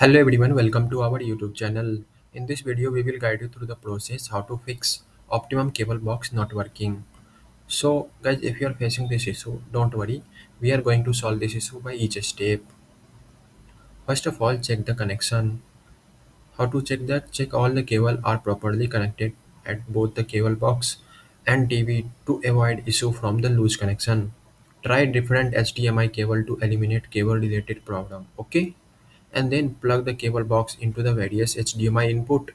Hello everyone, welcome to our YouTube channel. In this video, we will guide you through the process how to fix Optimum cable box not working. So guys, if you are facing this issue, don't worry. We are going to solve this issue by each step. First of all, check the connection. How to check that? Check all the cable are properly connected at both the cable box and TV to avoid issue from the loose connection. Try different HDMI cable to eliminate cable related problem. Okay? And then plug the cable box into the various HDMI input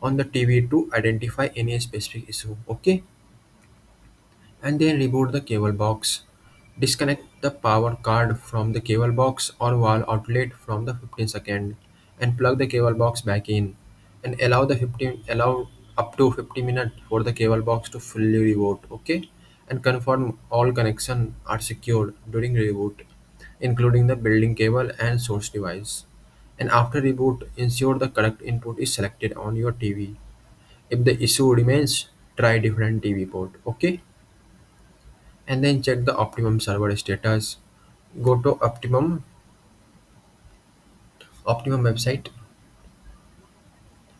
on the TV to identify any specific issue. Okay, and then reboot the cable box. Disconnect the power card from the cable box or wall outlet from the 15-second and plug the cable box back in and allow up to 50 minutes for the cable box to fully reboot. Okay, and confirm all connections are secured during reboot, including the building cable and source device. And after reboot, ensure the correct input is selected on your TV. If the issue remains, try different TV port. Okay, and then check the Optimum server status. Go to Optimum website,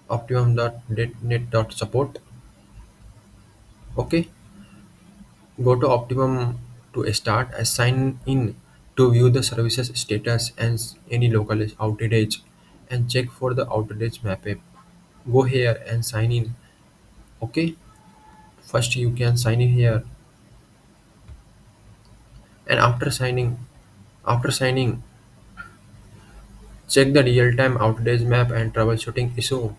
optimum.net.support. Okay, go to Optimum to start and sign in to view the services status and any local outage and check for the outage map app. Go here and sign in. Okay, first you can sign in here, and after signing, check the real-time outage map and troubleshooting issue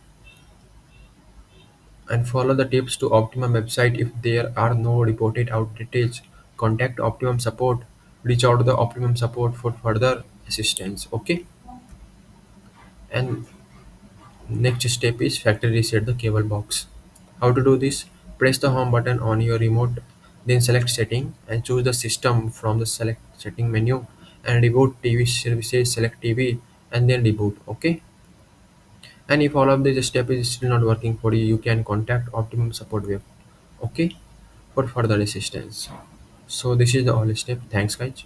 and follow the tips to Optimum website. If there are no reported outages, contact Optimum support. Reach out to the Optimum support for further assistance. Okay, and next step is factory reset the cable box. How to do this? Press the home button on your remote, then select setting and choose the system from the select setting menu and reboot TV services, select TV and then reboot. Okay, and if all of this step is still not working for you, you can contact Optimum support web. Okay, for further assistance. So this is the all step. Thanks guys.